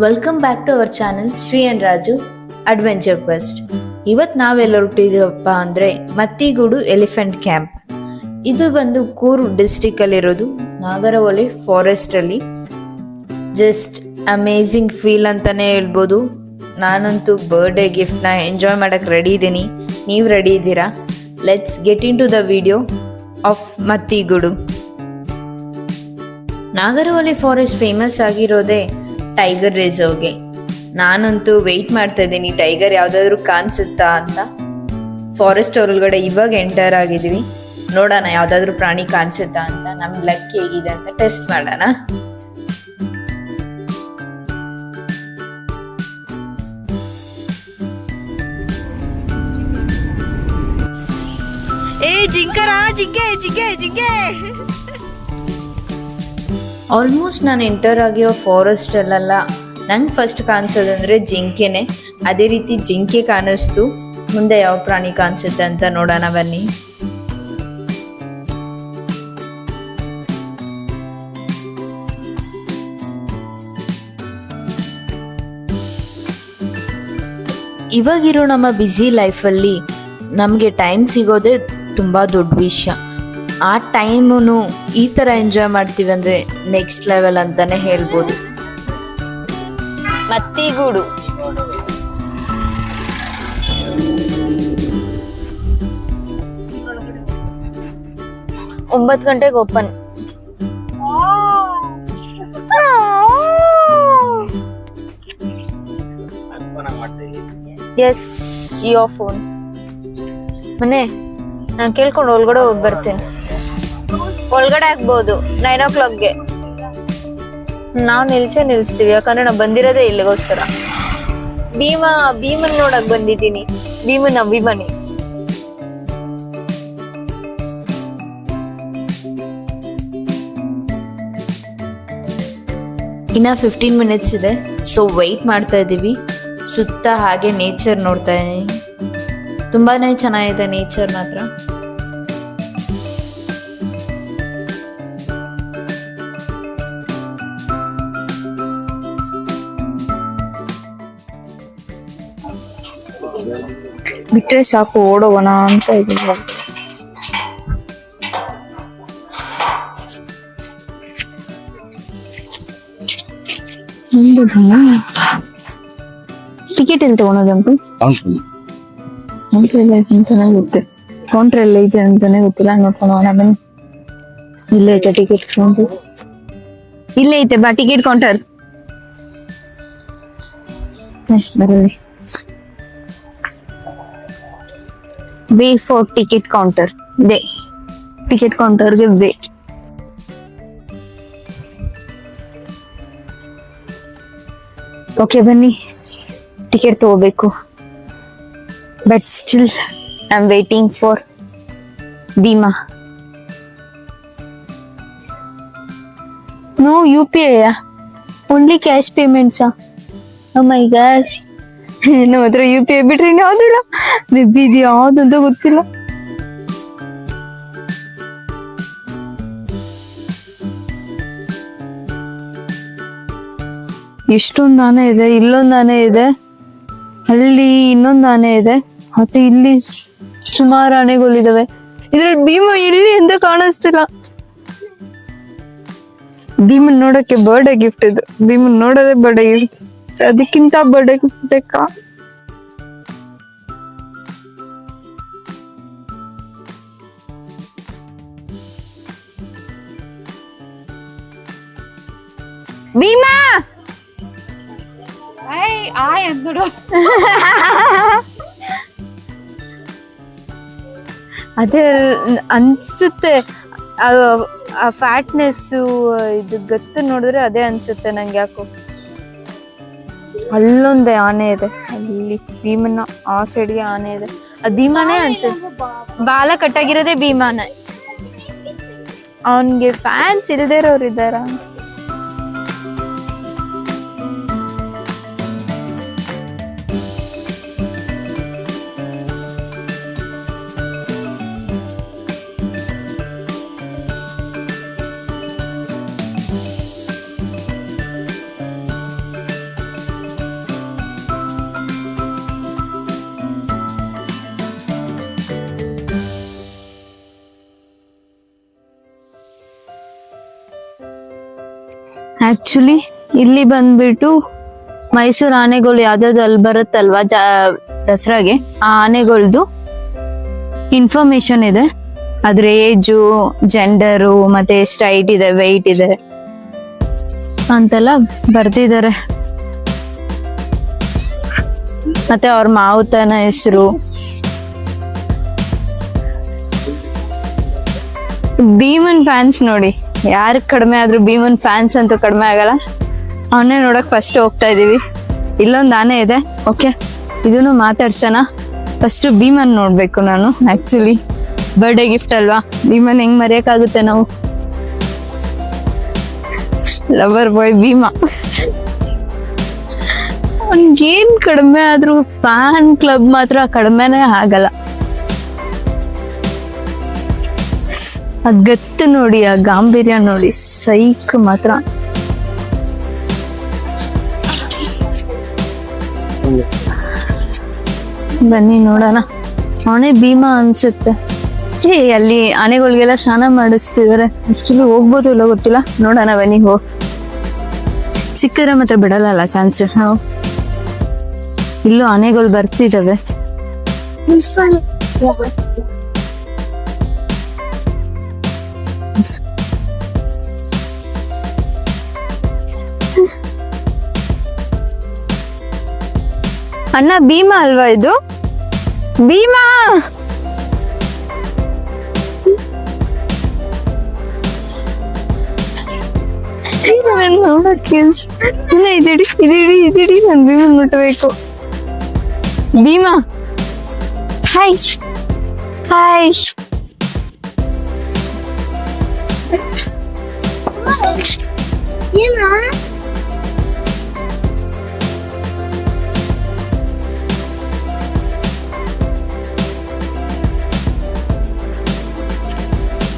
Welcome back to our channel Shri and Raju adventure quest. ಇವತ್ತು ನಾವೆಲ್ಲ ಹುಟ್ಟಿದೀವಪ್ಪ ಅಂದರೆ ಮತ್ತಿಗೂಡು ಎಲಿಫೆಂಟ್ ಕ್ಯಾಂಪ್. ಇದು ಬಂದು ಕೂರ್ಗ್ ಡಿಸ್ಟಿಕಲ್ಲಿರೋದು, ನಾಗರಹೊಳೆ ಫಾರೆಸ್ಟಲ್ಲಿ. ಜಸ್ಟ್ ಅಮೇಝಿಂಗ್ ಫೀಲ್ ಅಂತಲೇ ಹೇಳ್ಬೋದು. ನಾನಂತೂ ಬರ್ಡೇ ಗಿಫ್ಟ್ನ ಎಂಜಾಯ್ ಮಾಡೋಕ್ಕೆ ರೆಡಿ ಇದ್ದೀನಿ. ನೀವು ರೆಡಿ ಇದ್ದೀರಾ? Let's get into the video of Mattigodu. Nagarahole forest famous ಆಗಿರೋದೇ ಟೈಗರ್ ರಿಸರ್ವ್ಗೆ. ನಾನಂತೂ ವೆಯ್ಟ್ ಮಾಡ್ತಾ ಇದ್ದೀನಿ ಟೈಗರ್ ಯಾವುದಾದ್ರೂ ಕಾಣಿಸುತ್ತಾ ಅಂತ. ಫಾರೆಸ್ಟ್ ಒಳಗಡೆ ಇವಾಗ ಎಂಟರ್ ಆಗಿದ್ದೀವಿ. ನೋಡೋಣ ಯಾವುದಾದ್ರೂ ಪ್ರಾಣಿ ಕಾಣಿಸುತ್ತಾ ಅಂತ, ನಮ್ಮ ಲಕ್ ಹೇಗಿದೆ ಅಂತ ಟೆಸ್ಟ್ ಮಾಡೋಣ. ಆಲ್ಮೋಸ್ಟ್ ನಾನು ಎಂಟರ್ ಆಗಿರೋ ಫಾರೆಸ್ಟಲ್ಲೆಲ್ಲ ನಂಗೆ ಫಸ್ಟ್ ಕಾಣಿಸೋದಂದ್ರೆ ಜಿಂಕೆನೆ. ಅದೇ ರೀತಿ ಜಿಂಕೆ ಕಾಣಿಸ್ತು. ಮುಂದೆ ಯಾವ ಪ್ರಾಣಿ ಕಾಣಿಸುತ್ತೆ ಅಂತ ನೋಡೋಣ ಬನ್ನಿ. ಇವಾಗಿರೋ ನಮ್ಮ ಬ್ಯುಸಿ ಲೈಫಲ್ಲಿ ನಮಗೆ ಟೈಮ್ ಸಿಗೋದೇ ತುಂಬ ದೊಡ್ಡ ವಿಷಯ. ಆ ಟೈಮು ಈ ಥರ ಎಂಜಾಯ್ ಮಾಡ್ತೀವಿ ಅಂದರೆ ನೆಕ್ಸ್ಟ್ ಲೆವೆಲ್ ಅಂತಾನೆ ಹೇಳ್ಬೋದು. ಮತ್ತಿಗೂಡು ಒಂಬತ್ತು ಗಂಟೆಗೆ ಓಪನ್. ಎಸ್, ಯುವರ್ ಫೋನ್ ಮನೆ ನಾನು ಕೇಳ್ಕೊಂಡು ಒಳಗಡೆ ಹೋಗಿ ಬರ್ತೇನೆ. ಒಳಗಡೆ ಆಗ್ಬೋದು 9 o'clockಗೆ. ನಾವು ನಿಲ್ಸ್ತೀವಿ, ಯಾಕಂದ್ರೆ ನಾವು ಬಂದಿರೋದೇ ಇಲ್ಲಿಗೋಸ್ಕರ. ಭೀಮನ್ ನೋಡಕ್ ಬಂದಿದ್ದೀನಿ, ಭೀಮನ್ ಅಭಿಮಾನಿ. ಇನ್ನ 15 minutes ಇದೆ, ಸೊ ವೆಯ್ಟ್ ಮಾಡ್ತಾ ಇದ್ದೀವಿ. ಸುತ್ತ ಹಾಗೆ ನೇಚರ್ ನೋಡ್ತಾ ಇದ್ದೀನಿ. ತುಂಬಾನೇ ಚೆನ್ನಾಗಿದೆ ನೇಚರ್ ಮಾತ್ರ. ಬಿಟ್ರೆ ಸಾಕು, ಓಡೋಗೋಣ ಅಂತ ಇದ್ದೀನಿ. ಟಿಕೆಟ್ ಎಲ್ಲಿ ತಗೊಳೋದಂಪು? ಅಂತಾನೆ ಗೊತ್ತು, ಕೌಂಟರ್ ಎಲ್ಲ ಐತೆ ಅಂತಾನೆ ಗೊತ್ತಿಲ್ಲ. ನೋಡ್ಕೊಂಡು ಹೋಗೋಣ ಬನ್ನಿ. ಇಲ್ಲೇ ಐತೆ ಟಿಕೆಟ್ ಕೌಂಟರ್, ಇಲ್ಲೇ ಐತೆ ಬಾ ಟಿಕೆಟ್ ಕೌಂಟರ್. ಬರಲಿ. Way for ticket counter. Way ticket ಕೌಂಟರ್ಗೆ ವೇ. ಓಕೆ ಬನ್ನಿ, ಟಿಕೆಟ್ ತಗೋಬೇಕು. But still I am waiting for Bhima. No UPI, only cash ಪೇಮೆಂಟ್ಸಾ? ಓ ಮೈ ಗಾಡ್, ನಮ್ಮ ಹತ್ರ UPI ಬಿಟ್ರೆ ಯಾವ್ದಿಲ್ಲ. ಇದು ಯಾವ್ದಂತ ಗೊತ್ತಿಲ್ಲ. ಎಷ್ಟೊಂದು ಆನೆ ಇದೆ, ಇಲ್ಲೊಂದು ಆನೆ ಇದೆ, ಅಲ್ಲಿ ಇನ್ನೊಂದು ಆನೆ ಇದೆ, ಮತ್ತೆ ಇಲ್ಲಿ ಸುಮಾರು ಆನೆಗಳಿದಾವೆ. ಇದ್ರಲ್ಲಿ ಭೀಮ ಇಲ್ಲಿ ಎಂತ ಕಾಣಿಸ್ತಿಲ್ಲ. ಭೀಮನ್ ನೋಡಕ್ಕೆ ಬರ್ಡೇ ಗಿಫ್ಟ್ ಇದು. ಭೀಮನ್ ನೋಡೋದೇ ಬರ್ಡೇ ಗಿಫ್ಟ್, ಅದಕ್ಕಿಂತ ಬರ್ಡೇ ಗಿಫ್ಟ್ ಬೇಕಾ? ಭೀಮಾ ಅದೇ ಅನ್ಸುತ್ತೆ. ಆ ಫ್ಯಾಟ್ನೆಸ್, ಇದು ಗತ್ತು ನೋಡಿದ್ರೆ ಅದೇ ಅನ್ಸುತ್ತೆ ನಂಗೆ. ಯಾಕೋ ಅಲ್ಲೊಂದೇ ಆನೆ ಇದೆ, ಅಲ್ಲಿ ಭೀಮನ ಆ ಸೈಡ್ಗೆ ಆನೆ ಇದೆ. ಅದು ಭೀಮಾನೇ ಅನ್ಸುತ್ತೆ. ಬಾಲ ಕಟ್ಟಾಗಿರೋದೇ ಭೀಮಾನೇ. ಅವನ್ಗೆ ಫ್ಯಾನ್ಸ್ ಇಲ್ದೇ ಇರೋರು ಇದ್ದಾರ? ಆಕ್ಚುಲಿ ಇಲ್ಲಿ ಬಂದ್ಬಿಟ್ಟು ಮೈಸೂರು ಆನೆಗಳು ಯಾವ್ದಾವ್ದು ಅಲ್ಲಿ ಬರುತ್ತಲ್ವಾ ದಸರಾಗೆ, ಆ ಆನೆಗಳ್ದು ಇನ್ಫಾರ್ಮೇಶನ್ ಇದೆ. ಅದ್ರ ಏಜು, ಜೆಂಡರು, ಮತ್ತೆ ಎಷ್ಟು ಹೈಟ್ ಇದೆ, ವೆಯ್ಟ್ ಇದೆ ಅಂತೆಲ್ಲ ಬರ್ತಿದ್ದಾರೆ. ಮತ್ತೆ ಅವ್ರ ಮಾವುತನ ಹೆಸರು. ಭೀಮನ್ ಫ್ಯಾನ್ಸ್ ನೋಡಿ, ಯಾರು ಕಡಿಮೆ ಆದ್ರೂ ಭೀಮನ್ ಫ್ಯಾನ್ಸ್ ಅಂತೂ ಕಡಿಮೆ ಆಗಲ್ಲ. ಅವನ್ನೇ ನೋಡಕ್ ಫಸ್ಟ್ ಹೋಗ್ತಾ ಇದೀವಿ. ಇಲ್ಲೊಂದು ಆನೆ ಇದೆ, ಓಕೆ ಇದನ್ನು ಮಾತಾಡ್ಸೋಣ. ಫಸ್ಟ್ ಭೀಮನ್ ನೋಡ್ಬೇಕು ನಾನು. ಆಕ್ಚುಲಿ ಬರ್ಡೇ ಗಿಫ್ಟ್ ಅಲ್ವಾ, ಭೀಮನ್ ಹೆಂಗ್ ಮರೆಯಕ್ಕಾಗುತ್ತೆ ನಾವು. Lover boy Bima. ಅವ್ನಿಗೇನ್ ಕಡಿಮೆ ಆದ್ರೂ ಫ್ಯಾನ್ ಕ್ಲಬ್ ಮಾತ್ರ ಕಡಿಮೆನೆ ಆಗಲ್ಲ. ಅದ್ ಗತ್ತು ನೋಡಿ, ಆ ಗಾಂಭೀರ್ಯ ನೋಡಿ, ಸೈಕ್ ಮಾತ್ರ. ಬನ್ನಿ ನೋಡೋಣ. ಅವನೇ ಭೀಮಾ ಅನ್ಸುತ್ತೆ. ಅಲ್ಲಿ ಆನೆಗಳಿಗೆಲ್ಲ ಸ್ನಾನ ಮಾಡಿಸ್ತಿದಾರೆ. ಆಕ್ಚುಲಿ ಹೋಗ್ಬೋದು ಇಲ್ಲ ಗೊತ್ತಿಲ್ಲ, ನೋಡೋಣ ಬನ್ನಿ. ಸಿಕ್ಕಿದ್ರೆ ಮಾತ್ರ ಬಿಡಲ್ಲ ಚಾನ್ಸಸ್. ನಾವು ಇಲ್ಲೂ ಆನೆಗಳು ಬರ್ತಿದಾವೆ. ಅಣ್ಣ ಭೀಮಾ ಅಲ್ವಾ ಇದು? ಭೀಮಾ ನೋಡಕ್ಕೆ ಇದಿಡಿ ನನ್ ಭೀಮನ್ ಮುಟ್ಟಬೇಕು. Bheema hi hi.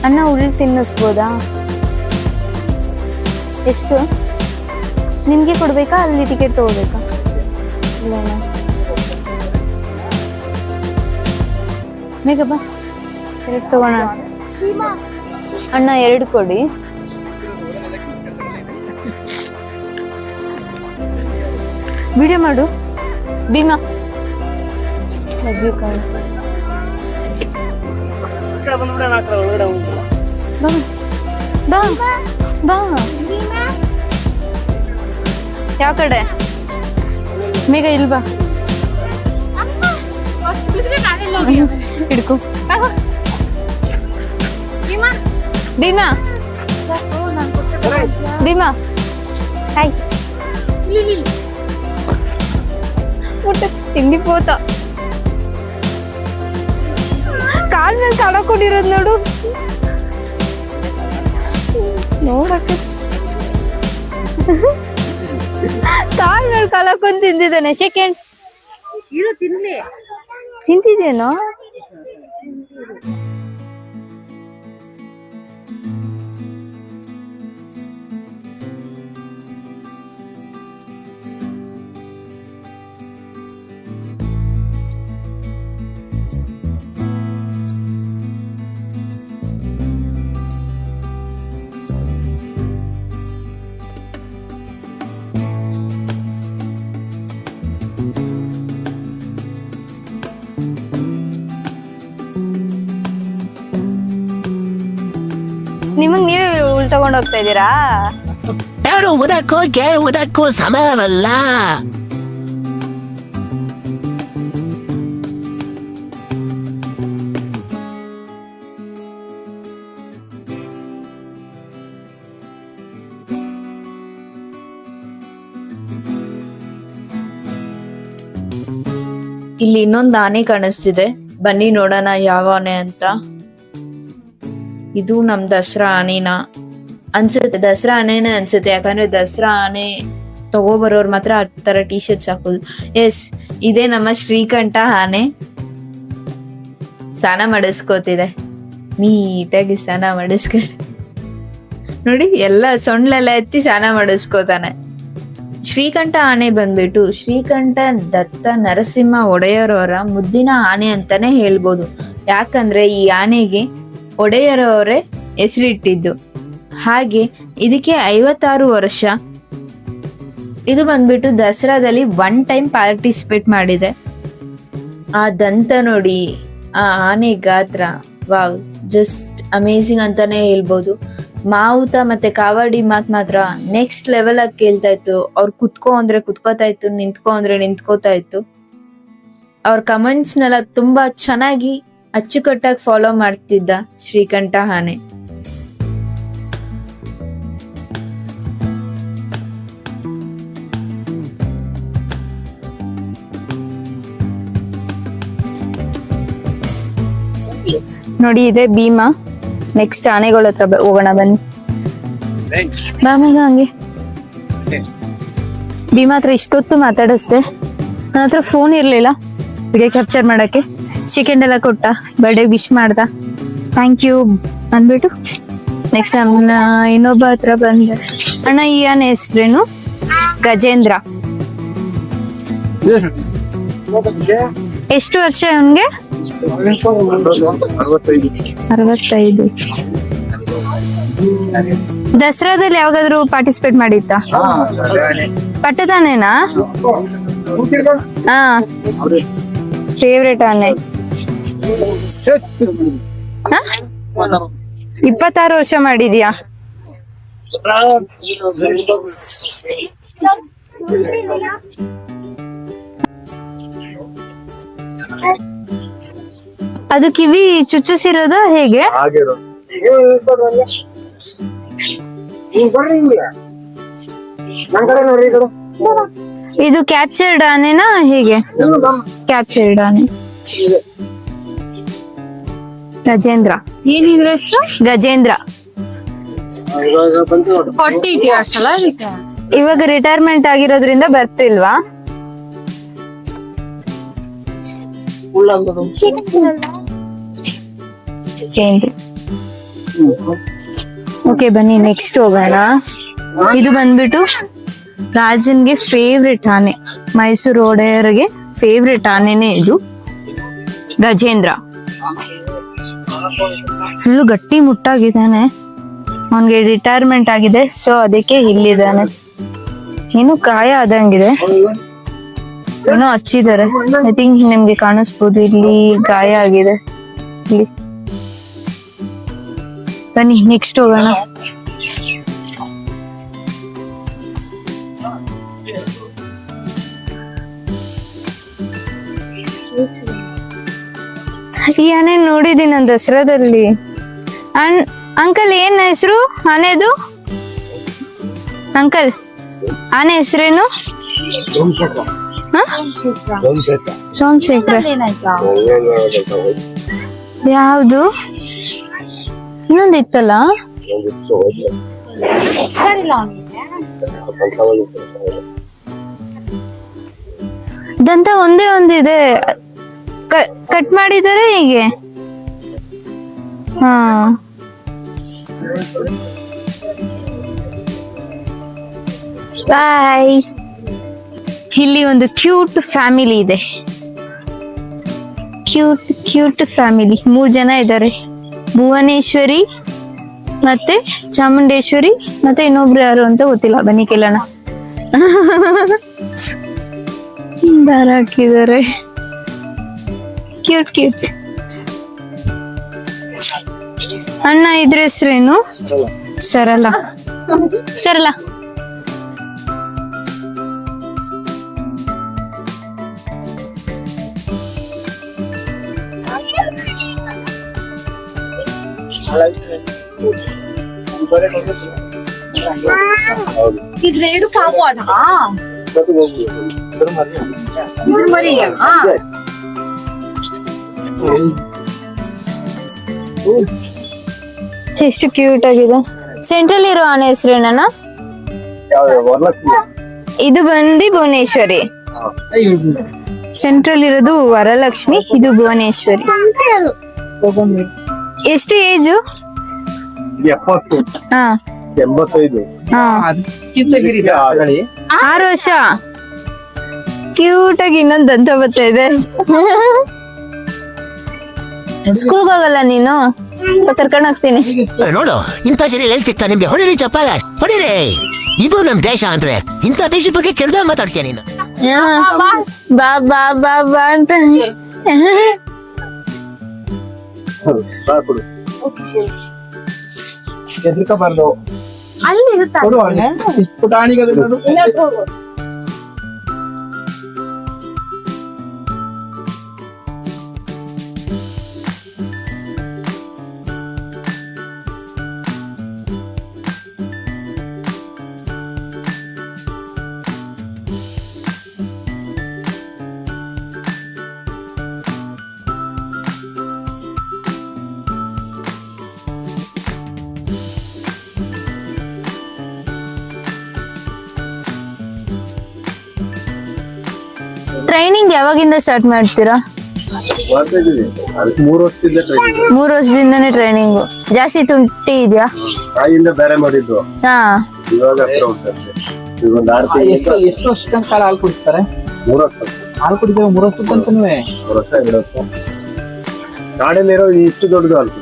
ಅಣ್ಣ ಉಳ್ಳಿ ತಿನ್ನಿಸ್ಬೋದಾ? ಎಷ್ಟು ನಿಮ್ಗೆ ಕೊಡ್ಬೇಕಾ, ಅಲ್ಲಿ ಟಿಕೆಟ್ ತಗೋಬೇಕಾ? ಇಲ್ಲೇನ ಬೇಗ ಬಾ, ಎರಡು ತಗೋಣ. ಅಣ್ಣ 2 ಕೊಡಿ. ವಿಡಿಯೋ ಮಾಡು ಭೀಮಾ. ಬಾ ಯಾವ ಕಡೆ? ಮೇಘ ಇಲ್ಲಿ ಬಾ, ಹಿಡ್ಕೊ. ಭೀಮಾ ಭೀಮಾ ಹಾಯ್. ತಿಂಡಿಪೋತ ಕಾಲ್ ಮೇಲೆ ತಡಕೊಂಡಿರೋದು ನೋಡು. ನೋಡಕ್ಕೆ ಕಾಲ್ ಮೇಲೆ ಕಳಕೊಂಡ್ ತಿಂದಿದ್ದಾನೆ. ಸೆಕೆಂಡ್ ತಿಂತಿದ್ದೇನೋ. ನಿಮಗ್ ನೀವೇ ಉಳ್ ತಗೊಂಡ್ ಹೋಗ್ತಾ ಇದ್ದೀರಾ? ಕೇಳುವುದಕ್ಕೂ ಸಮಯವಲ್ಲ. ಇಲ್ಲಿ ಇನ್ನೊಂದು ಆನೆ ಕಾಣಿಸ್ತಿದೆ, ಬನ್ನಿ ನೋಡೋಣ ಯಾವ ಆನೆ ಅಂತ. ಇದು ನಮ್ ದಸರಾ ಆನೆನ ಅನ್ಸುತ್ತೆ, ದಸರಾ ಆನೆನೇ ಅನ್ಸುತ್ತೆ. ಯಾಕಂದ್ರೆ ದಸರಾ ಆನೆ ತಗೋಬರೋರು ಮಾತ್ರ ಆ ತರ ಟಿ ಶರ್ಟ್ಸ್ ಹಾಕೋದು. ಎಸ್, ಇದೇ ನಮ್ಮ ಶ್ರೀಕಂಠ ಆನೆ. ಸ್ನಾನ ಮಾಡಿಸ್ಕೋತಿದೆ, ನೀಟಾಗಿ ಸ್ನಾನ ಮಾಡಿಸ್ಕೊಂಡು ನೋಡಿ, ಎಲ್ಲ ಸೊಂಡ್ಲೆಲ್ಲ ಎತ್ತಿ ಸ್ನಾನ ಮಾಡಿಸ್ಕೋತಾನೆ. ಶ್ರೀಕಂಠ ಆನೆ ಬಂದ್ಬಿಟ್ಟು ಶ್ರೀಕಂಠ ದತ್ತ ನರಸಿಂಹ ಒಡೆಯರವರ ಮುದ್ದಿನ ಆನೆ ಅಂತಾನೆ ಹೇಳ್ಬೋದು. ಯಾಕಂದ್ರೆ ಈ ಆನೆಗೆ ಒಡೆಯರವರೇ ಹೆಸರಿಟ್ಟಿದ್ದು. ಹಾಗೆ ಇದಕ್ಕೆ 56 ವರ್ಷ. ಇದು ಬಂದ್ಬಿಟ್ಟು ದಸರಾದಲ್ಲಿ 1 ಟೈಮ್ ಪಾರ್ಟಿಸಿಪೇಟ್ ಮಾಡಿದೆ. ಆ ದಂತ ನೋಡಿ, ಆ ಆನೆ ಗಾತ್ರ, ವಾವ್, ಜಸ್ಟ್ ಅಮೇಝಿಂಗ್ ಅಂತಾನೆ ಹೇಳ್ಬೋದು. ಮಾವುತ ಮತ್ತೆ ಕಾವಡಿ ಮಾತ್ರ ನೆಕ್ಸ್ಟ್ ಲೆವೆಲ್ ಆಗಿ ಕೇಳ್ತಾ ಇತ್ತು. ಅವ್ರು ಕುತ್ಕೋ ಅಂದ್ರೆ ಕುತ್ಕೋತಾ ಇತ್ತು, ನಿಂತ್ಕೋ ಅಂದ್ರೆ ನಿಂತ್ಕೋತಾ ಇತ್ತು. ಅವ್ರ ಕಮೆಂಟ್ಸ್ನೆಲ್ಲ ತುಂಬಾ ಚೆನ್ನಾಗಿ ಅಚ್ಚುಕಟ್ಟಾಗಿ ಫಾಲೋ ಮಾಡ್ತಿದ್ದ ಶ್ರೀಕಂಠ ಆನೆ. ನೋಡಿ ಇದೆ ಭೀಮಾ. ನೆಕ್ಸ್ಟ್ ಆನೆಗಳ ಹತ್ರ ಹೋಗೋಣ ಬನ್ನಿ. ಬಾಮೇಗ ಹಂಗೆ ಭೀಮಾ ಹತ್ರ ಇಷ್ಟೊತ್ತು ಮಾತಾಡಿಸ್ದೆ. ನನ್ನ ಹತ್ರ ಫೋನ್ ಇರ್ಲಿಲ್ಲ ವಿಡಿಯೋ ಕ್ಯಾಪ್ಚರ್ ಮಾಡಕ್ಕೆ. ಚಿಕನ್ ಎಲ್ಲ ಕೊಟ್ಟ, ಬರ್ಡೇ ವಿಶ್ ಮಾಡ್ದ, ಥ್ಯಾಂಕ್ ಯು ಅಂದ್ಬಿಟ್ಟು ನೆಕ್ಸ್ಟ್ ನನ್ನ ಇನ್ನೊಬ್ಬ ಹತ್ರ ಬಂದೆ. ಅಣ್ಣ, ಈ ಆನೆ ಹೆಸ್ರೇನು? ಗಜೇಂದ್ರ. ಎಷ್ಟು ವರ್ಷ ಅವನ್ಗೆ? 65. ದಸರಾದಲ್ಲಿ ಯಾವಾಗಾದ್ರೂ ಪಾರ್ಟಿಸಿಪೇಟ್ ಮಾಡಿತ್ತಾ? ಪಟ್ಟದಾನೇನಾ? ಹಾ, ಫೇವ್ರೇಟ್ ಆನೆ. 26 ವರ್ಷ ಮಾಡಿದ್ಯಾ? ಅದು ಕಿವಿ ಚುಚ್ಚಿಸಿರೋದ ಹೇಗೆ? ಇದು ಕ್ಯಾಪ್ಚರ್ಡ್ ಆನೆನಾ ಹೇಗೆ? ಕ್ಯಾಪ್ಚರ್ಡ್ ಆನೆ. ಗಜೇಂದ್ರ. ಏನಿದ್ರ ಹೆಸರು? ಗಜೇಂದ್ರ. ಇವಾಗ ರಿಟೈರ್ಮೆಂಟ್ ಆಗಿರೋದ್ರಿಂದ ಬರ್ತಿಲ್ವಾ? ಓಕೆ, ಬನ್ನಿ ನೆಕ್ಸ್ಟ್ ಹೋಗೋಣ. ಇದು ಬಂದ್ಬಿಟ್ಟು ರಾಜನ್ಗೆ ಫೇವ್ರೆಟ್ ಆನೆ, ಮೈಸೂರು ಒಡೆಯರ್ಗೆ ಫೇವ್ರೆಟ್ ಆನೆನೇ ಇದು, ಗಜೇಂದ್ರ. ಫುಲ್ ಗಟ್ಟಿ ಮುಟ್ಟಾಗಿದ್ದಾನೆ. ಅವನ್ಗೆ ರಿಟೈರ್ಮೆಂಟ್ ಆಗಿದೆ, ಸೊ ಅದಕ್ಕೆ ಇಲ್ಲಿದ್ದಾನೆ. ಇನ್ನು ಗಾಯ ಆದಂಗಿದೆ, ಏನೋ ಹಚ್ಚಿದ್ದಾರೆ. ಐ ಥಿಂಕ್ ನಿಮ್ಗೆ ಕಾಣಿಸ್ಬೋದು, ಇಲ್ಲಿ ಗಾಯ ಆಗಿದೆ. ಇಲ್ಲಿ ಬನ್ನಿ ನೆಕ್ಸ್ಟ್ ಹೋಗೋಣ. ಈ ಆನೆ ನೋಡಿದೀನಿ ನಾನು ದಸರಾದಲ್ಲಿ. ಅಂಕಲ್, ಏನ್ ಹೆಸರು ಆನೆದು? ಅಂಕಲ್, ಆನೆ ಹೆಸರೇನು? ಸೋಮಶೇಖರ. ಯಾವ್ದು? ಇನ್ನೊಂದು ಇತ್ತಲ್ಲ, ದಂತ ಒಂದೇ ಒಂದಿದೆ. ಕಟ್ ಮಾಡಿದರೆ ಹೀಗೆ. ಹಾ, ಬಾಯ್. ಇಲ್ಲಿ ಒಂದು ಕ್ಯೂಟ್ ಫ್ಯಾಮಿಲಿ ಇದೆ. Cute family. 3 ಜನ ಇದ್ದಾರೆ, ಭುವನೇಶ್ವರಿ ಮತ್ತೆ ಚಾಮುಂಡೇಶ್ವರಿ ಮತ್ತೆ ಇನ್ನೊಬ್ರು ಯಾರು ಅಂತ ಗೊತ್ತಿಲ್ಲ. ಬನ್ನಿ ಕೇಳೋಣ. ದಾರ ಹಾಕಿದ್ದಾರೆ. ಕ್ಯೂಟ್. ಅಣ್ಣ, ಇದ್ರ ಹೆಸ್ರೇನು? ಸರಳ. ಇದ್ರೇನು ಕಾವು ಅದಾ? ಇದ್ರ ಮರಿಯಾ? ಎಷ್ಟು ಕ್ಯೂಟ್ ಆಗಿದೆ. ಸೆಂಟ್ರಲ್ ಇರೋ ಆನೆ ಹೆಸರೇನ? ಇದು ಬಂದು ಭುವನೇಶ್ವರಿ. ಸೆಂಟ್ರಲ್ ಇರೋದು ವರಲಕ್ಷ್ಮಿ, ಇದು ಭುವನೇಶ್ವರಿ. ಎಷ್ಟು ಏಜು? 70. ಹಾ, 85. 6 ವರ್ಷ. ಕ್ಯೂಟ್ ಆಗಿ ಇನ್ನೊಂದು ದಂತ ಬರ್ತಾ ಇದೆ. ಸ್ಕೂಲ್ಗೆ ಹೋಗಲ್ಲ ನೀನು? ಕರ್ಕೊಂಡು ಹೋಗ್ತೀನಿ. ನೋಡು ಇಂಥ ಜನ ಎಲ್ಲಿ ಸಿಗ್ತಾ ನಿಮ್ಗೆ ಹೊಡಿರಿ ಚಪ್ಪಾಳೆ ಹೊಡಿರಿ. ಇದು ನಮ್ ದೇಶ ಅಂದ್ರೆ ಇಂಥ ದೇಶದ ಬಗ್ಗೆ ಕೆಡ್ದ ಮಾತಾಡ್ತೀಯ ನೀನು. ಬಾ ಬಾ ಬಾ ಬಾ ಅಂತ ಕೊಡು ಹೆದರ್ಕೋಬಾರ್ದು. ಅಲ್ಲಿ ಇರುತ್ತಾ ಕೊಡು ಪುಟಾಣಿಗೆ ಅದನ್ನದು. ಟ್ರೈನಿಂಗ್ ಯಾವಾಗಿಂದ ಸ್ಟಾರ್ಟ್ ಮಾಡ್ತೀರಾ? ಮಾಡ್ತಾ ಇದೀವಿ. ಅದಕ್ಕೆ 3 ವರ್ಷದಿಂದ ಟ್ರೈನಿಂಗ್. 3 ವರ್ಷದಿಂದನೇ ಟ್ರೈನಿಂಗ್. ಜಾಸ್ತಿ ತುಂಟಿ ಇದೆಯಾ? ತಾಯಿಯಿಂದ ಬೇರೆ ಮಾಡಿದ್ದು ಹಾ, ಇವಾಗ ಹತ್ರ ಹೋಗ್ತಾರೆ. ಈಗ ಒಂದು 6 ತಿಂಗಳು ಎಷ್ಟು ವರ್ಷ ತನಕ ಹಾಲು ಕುಡಿಸ್ತಾರೆ? 3 ವರ್ಷ ಹಾಲು ಕುಡಿದ್ರೆ 3 ವರ್ಷ ತನಕನೂ 3 ವರ್ಷ ಇರುತ್ತೆ. ಕಾಡಲ್ಲಿರೋ ಇಷ್ಟು ದೊಡ್ಡದು ಅಲ್ರಿ.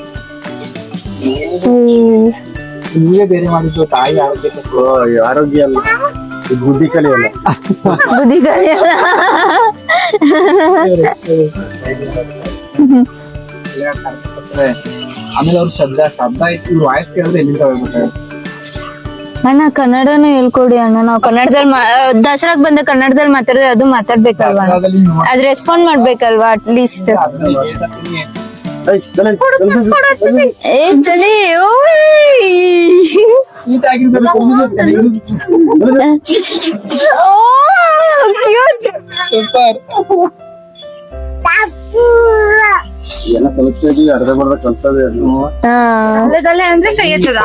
ನೀವೇ ಬೇರೆ ಮಾಡಿದ್ದು ತಾಯಿ ಆರೋಗ್ಯಕ್ಕೆ. ಆರೋಗ್ಯ ಅಲ್ಲ, ಇದು ಬುದ್ಧಿ ಕಲಿ ಅಲ್ಲ. ಬುದ್ಧಿ ಕಲಿಯಲ್ಲ. ಆಮೇಲೆ ಅವ್ರ ಶಬ್ದ ಇತ್ತು. ಇವ್ರು ವಾಯ್ಸ್ ಕೇಳಿದ್ರೆ ಎಲ್ಲಿಂದ ಹೋಗ್ಬಿಟ್ರೆ ಅಣ್ಣ ಕನ್ನಡನೂ ಹೇಳ್ಕೊಡಿ ಅಣ್ಣ. ನಾವು ಕನ್ನಡದಲ್ಲಿ ದಸರಾಗ್ ಬಂದ ಕನ್ನಡದಲ್ಲಿ ಮಾತಾಡಿದ್ರೆ ಅದು ಮಾತಾಡ್ಬೇಕಲ್ವಾ ಅಣ್ಣ? ಅದ್ ರೆಸ್ಪಾಂಡ್ ಮಾಡ್ಬೇಕಲ್ವಾ ಅಟ್ ಲೀಸ್ಟ್. ಸೂಪರ್. ಎಲ್ಲ ಕಲಿಸ್ತಾ ಇದೀವಿ, ಅರ್ಧಂಬರ್ಧ ಕಲ್ತದೆ. ಅಲ್ಲದಲ್ಲೇ ಅಂದ್ರೆ ಕೈ ಎತ್ತದ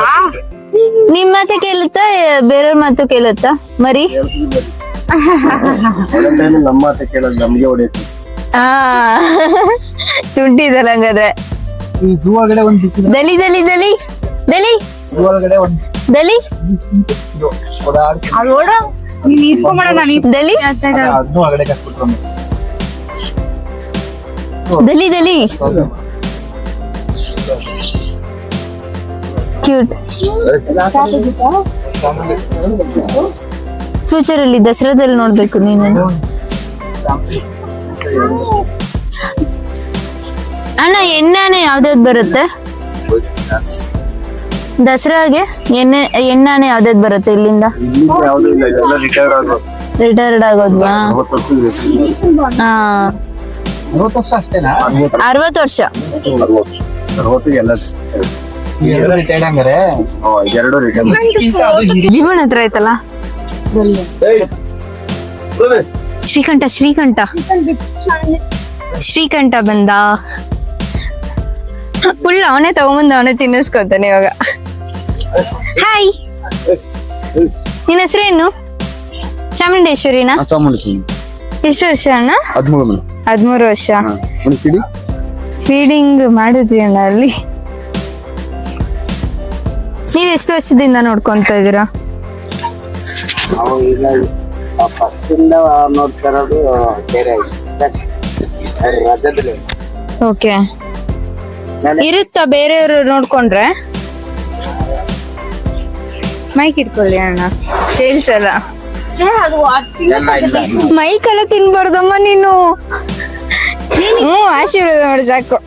ನಿಮ್ ಮಾತೆ ಕೇಳುತ್ತಾ ಬೇರೆಯವ್ರ ಮಾತು ಕೇಳುತ್ತಾ ಮರಿ? ನಮ್ಮ ಮಾತೆ ಕೇಳೋದು ನಮ್ಗೆ ಹೊಡೆಯುತ್ತೆ. ಆ ತುಂಟಿದಲ್ಲ ಹಂಗಾದ್ರೆ. ಈ ಝೂ ಒಳಗಡೆ ಒಂದು ದಲಿ ದಲಿ ದಲಿ ದಲಿ ಝೂ ಒಳಗಡೆ ಒಂದು ದಲಿ ಅದು ಓಡ ನೀನ್ ಇಸ್ಕೊಂಬೇಡ ನಾನು ದಲಿ ಅದನ್ನು ಒಳಗಡೆ ಕಟ್ಬಿಟ್ರು. ದಲಿ ದಲಿ ಕ್ಯೂಟ್. ಫ್ಯೂಚರ್ ಅಲ್ಲಿ ದಸರಾದಲ್ಲಿ ನೋಡ್ಬೇಕು ನೀನು. ಅಣ್ಣ ಎಣ್ಣೆ ಯಾವ್ದಾವ್ದು ಬರುತ್ತೆ ದಸರಾಗೆ? ಎಣ್ಣೆ ಯಾವ್ದಾವ್ದು ಬರುತ್ತೆ ಇಲ್ಲಿಂದ? ಯಾವ್ದು ಇಲ್ಲ, ಇದೆಲ್ಲ ರಿಟೈರ್ಡ್ ಆಗೋದು. ರಿಟೈರ್ಡ್ ಆಗೋದ್ವಾ? 40 ಹಾ, 60 ವರ್ಷ ಅಷ್ಟೇನಾ? 60 ವರ್ಷ. 60 ಎಲ್ಲ ಎರಡು ರಿಟೈರ್ಡ್ ಹಂಗಾರೆ. ಎರಡು ರಿಟೈರ್ಡ್. ಜೀವನ ಹತ್ರ ಆಯ್ತಲ್ಲ. ಶ್ರೀಕಂಠ ಶ್ರೀಕಂಠ ಶ್ರೀಕಂಠ ಬಂದ. ಫುಲ್ ಅವನೇ ತಗೊಂಬಂದ ಅವನೇ ತಿನ್ನಿಸ್ಕೊತಾನೆ ಇವಾಗ. ಹಾಯ್, ನಿನ್ನ ಹೆಸರೇನು? ಚಾಮುಂಡೇಶ್ವರಿನಾ? ಎಷ್ಟು ವರ್ಷ ಅಣ್ಣ? 13 ವರ್ಷ. ಫೀಡಿಂಗ್ ಮಾಡಿದ್ವಿ ಅಣ್ಣ ಅಲ್ಲಿ. ನೀವ್ ಎಷ್ಟು ವರ್ಷದಿಂದ ನೋಡ್ಕೊಂತ ಇದೀರಾ? ಓಕೆ, ಇರುತ್ತಾ ಬೇರೆಯವರು ನೋಡ್ಕೊಂಡ್ರೆ? ಮೈಕ್ ಇಟ್ಕೊಳ್ಳಿ ಅಣ್ಣ, ಕೇಳ್ಸಲ್ಲ. ಅದು 10 ತಿಂಗಳು ಮೈಕ್ ಎಲ್ಲ ತಿನ್ಬಾರ್ದಮ್ಮ ನೀನು. ಆಶೀರ್ವಾದ ಮಾಡಿ ಸಾಕು.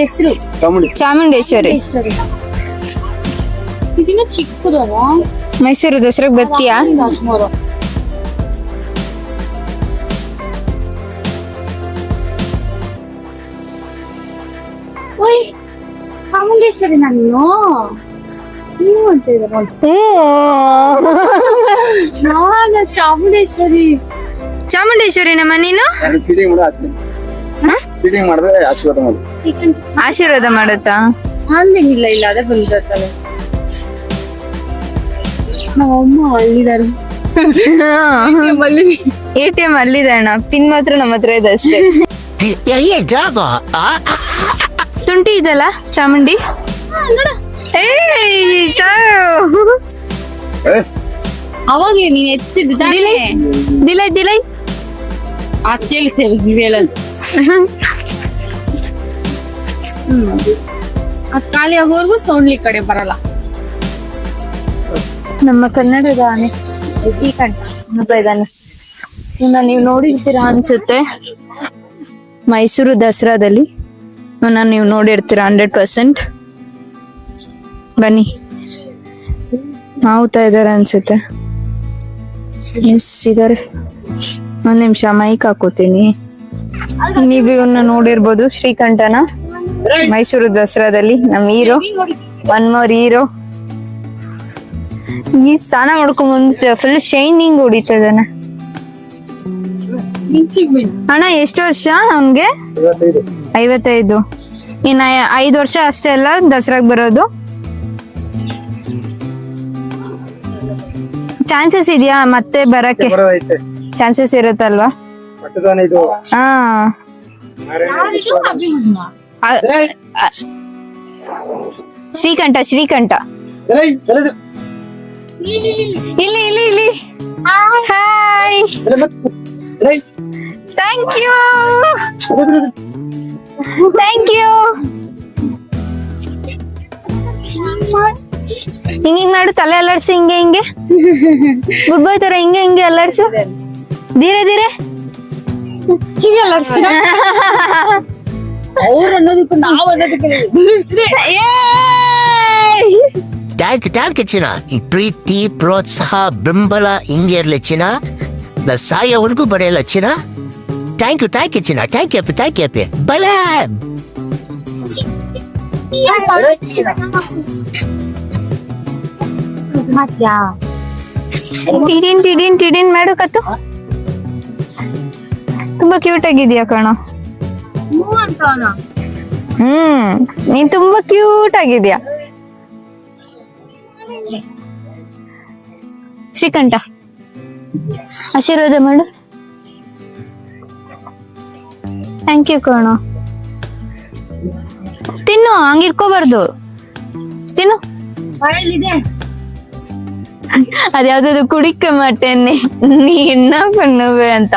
ಹೆಸರು ಚಾಮುಂಡೇಶ್ವರಿ. ಇದನ್ನ ಚಿಕ್ಕದು ಮೈಸೂರು ದಸರಾಗ್ ಬರ್ತೀಯಾ? ಚಾಮುಂಡೇಶ್ವರಿ ನಾನು ಅಂತ ಚಾಮುಂಡೇಶ್ವರಿ. ಚಾಮುಂಡೇಶ್ವರಿ ನಮ್ಮ ನೀನು ಫೀಡಿಂಗ್ ಮಾಡಿದ್ರೆ ಆಶೀರ್ವಾದ ಮಾಡಿ. ಆಶೀರ್ವಾದ ಮಾಡುತ್ತಾ? ಅಲ್ಲೇನಿಲ್ಲ, ಇಲ್ಲ ಅದೇ ಬಂದಿರ್ತಾನೆ. ನಮ್ಮಮ್ಮ ಅಲ್ಲಿದ್ದಾರೆ. ATM ಅಲ್ಲಿದೆ ಅಣ್ಣ, ಪಿನ್ ಮಾತ್ರ ನಮ್ಮ ಹತ್ರ ಇದೆ ಅಷ್ಟೇ. ಜಾಗ ತುಂಟಿ ಇದಲ್ಲ ಚಾಮುಂಡಿ. ಅವಾಗ ನೀನ್ ಎತ್ತಿದ್ದು ದಿಲೈ ದಿಲೈ ದಿಲೈ ಅದ್ ಕೇಳಿಸ್ತೇವೆ ನೀವ್ ಹೇಳೋದು. ಅದ್ ಖಾಲಿ ಆಗೋವರೆಗೂ ಸೌಂಡ್ ಈ ಕಡೆ ಬರಲ್ಲ. ನಮ್ಮ ಕನ್ನಡದ ಆನೆ ಈ ಕಂಠ ಇದ್ದಾನೆ. ಇವನ್ನ ನೀವು ನೋಡಿರ್ತೀರಾ ಅನ್ಸುತ್ತೆ, ಮೈಸೂರು ದಸರಾದಲ್ಲಿ ಇವನ್ನ ನೀವು ನೋಡಿರ್ತೀರಾ 100%. ಬನ್ನಿ, ಮಾವುತಾ ಇದಾರೆ ಅನ್ಸುತ್ತೆ. ಎಸ್ ಇದಾರೆ. ಒಂದ್ ನಿಮಿಷ ಮೈಕ್ ಹಾಕೋತೀನಿ. ನೀವು ಇವನ್ನ ನೋಡಿರ್ಬೋದು, ಶ್ರೀಕಂಠನ ಮೈಸೂರು ದಸರಾದಲ್ಲಿ ನಮ್ಮ ಹೀರೋ, ಒನ್ ಮೋರ್ ಹೀರೋ. ಈ ಸ್ನಾನ ಮಾಡ್ಕೊಂಡ್ ಬಂದು ಫುಲ್ ಶೈನಿಂಗ್ ಹೊಡಿತಾ ಇದಾನೆ. ಅಣ್ಣ ಎಷ್ಟು ವರ್ಷ ಅವನ್ಗೆ? 55. ಇನ್ನ 5 ವರ್ಷ ಅಷ್ಟೇ ಅಲ್ಲ ದಸರಾಗ್ ಬರೋದು? ಚಾನ್ಸಸ್ ಇದೆಯಾ ಮತ್ತೆ ಬರಕ್ಕೆ? ಬರೋದೈತೆ ಚಾನ್ಸಸ್ ಇರುತ್ತಲ್ವಾ? ಪಟ್ಟದಾನೆ ಇದು. ಹಾ, ಶ್ರೀಕಂಠ ಶ್ರೀಕಂಠ. ಇಲ್ಲಿ ಇಲ್ಲಿ ಇಲ್ಲಿ. Hi, thank you thank you. ಹಿಂಗ್ ಹಿಂಗ್ ಮಾಡು, ತಲೆ ಅಲ್ಲಾಡ್ಸು, ಹಿಂಗೆ ಹಿಂಗೆ ಗುಡ್ ಬಾಯ್ ತರ ಹಿಂಗೆ ಹಿಂಗೆ ಅಲ್ಲಾಡ್ಸು. ಧೀರೆ ಧೀರೆ. ಕಿವಿ ಅಲ್ಲಾಡ್ಸ್ತೀರಾ? ಅವ್ರು ಅನ್ನೋದಕ್ಕೂ ನಾವು ಅನ್ನೋದಕ್ಕೆ ಟ್ಯಾಂಕ್ ಚಿನ್ನ. ಈ ಪ್ರೀತಿ ಪ್ರೋತ್ಸಾಹ ಬೆಂಬಲ ಹಿಂಗೆ ಇರ್ಲಿ ಚಿನ್ನ. ನಾ ಸಾಯೋವರೆಗೂ ಬರೆಯಲ್ಲ ಚಿನ್ನ. ಥ್ಯಾಂಕ್ ಯು ಚಿನ್ನ. ಥ್ಯಾಂಕ್ ಯು ಬಲ. ಟಿಡಿನ್ ಟಿಡಿನ್ ಟಿಡಿನ್ ಮಾಡು ಕತ್ತು. ತುಂಬಾ ಕ್ಯೂಟ್ ಆಗಿದ್ಯಾ ಕಣೋ. ನೀನ್ ತುಂಬಾ ಕ್ಯೂಟ್ ಆಗಿದ್ಯಾ. ಶ್ರೀಕಂಠ ಆಶೀರ್ವಾದ ಮಾಡು. ಥ್ಯಾಂಕ್ ಯು ಕಣೋ. ತಿನ್ನು, ಹಂಗಿರ್ಕೋಬಾರ್ದು, ತಿನ್ನು. ಅದ್ಯಾವ್ದು ಕುಡಿಕ ಮಾಟೇನೆ ನೀ ಎಣ್ಣ ಪಣ್ಣುವೆ ಅಂತ.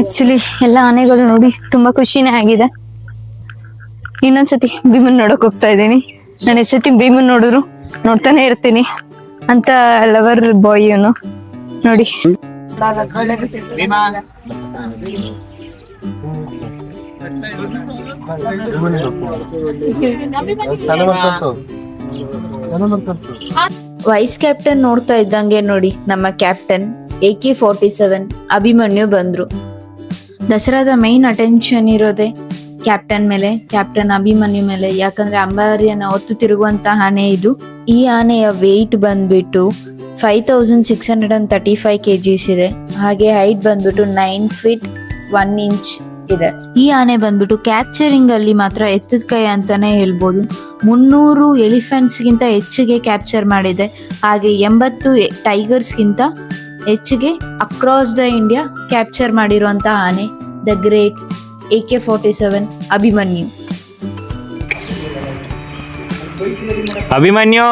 ಆಕ್ಚುಲಿ ಎಲ್ಲ ಆನೆಗಳು ನೋಡಿ ತುಂಬಾ ಖುಷಿನೇ ಆಗಿದೆ. ಇನ್ನೊಂದ್ಸತಿ ಭೀಮನ್ ನೋಡಕ್ ಹೋಗ್ತಾ ಇದ್ದೀನಿ. ನಾನು ಎಷ್ಟೊತ್ತಿ ಭೀಮನ್ ನೋಡಿದ್ರು ನೋಡ್ತಾನೆ ಇರ್ತೀನಿ ಅಂತ ಲವರ್ ಬಾಯ್ ಇವನು ನೋಡಿ. ವೈಸ್ ಕ್ಯಾಪ್ಟನ್ ನೋಡ್ತಾ ಇದ್ದಂಗೆ ನೋಡಿ ನಮ್ಮ ಕ್ಯಾಪ್ಟನ್ AK-47 ಅಭಿಮನ್ಯು ಬಂದ್ರು. ದಸರಾದ ಮೈನ್ ಅಟೆನ್ಷನ್ ಇರೋದೆ ಕ್ಯಾಪ್ಟನ್ ಮೇಲೆ, ಕ್ಯಾಪ್ಟನ್ ಅಭಿಮನ್ಯು ಮೇಲೆ. ಯಾಕಂದ್ರೆ ಅಂಬಾರಿಯನ್ನ ಹೊತ್ತು ತಿರುಗುವಂತ ಆನೆ ಇದು. ಈ ಆನೆಯ ವೆಯ್ಟ್ ಬಂದ್ಬಿಟ್ಟು 5635 kgs ಇದೆ. ಹಾಗೆ ಹೈಟ್ ಬಂದ್ಬಿಟ್ಟು 9 feet 1 inch ಇದೆ. ಈ ಆನೆ ಬಂದ್ಬಿಟ್ಟು ಕ್ಯಾಪ್ಚರಿಂಗ್ ಅಲ್ಲಿ ಮಾತ್ರ ಎತ್ತದ ಕೈ ಅಂತಾನೆ ಹೇಳ್ಬೋದು. 300 ಎಲಿಫೆಂಟ್ಸ್ ಗಿಂತ ಹೆಚ್ಚಿಗೆ ಕ್ಯಾಪ್ಚರ್ ಮಾಡಿದೆ. ಹಾಗೆ 80 ಟೈಗರ್ಸ್ ಗಿಂತ ಹೆಚ್ಚಿಗೆ ಅಕ್ರಾಸ್ ದ ಇಂಡಿಯಾ ಕ್ಯಾಪ್ಚರ್ ಮಾಡಿರುವಂತ ಆನೆ the great AK-47 Abhimanyu. Abhimanyu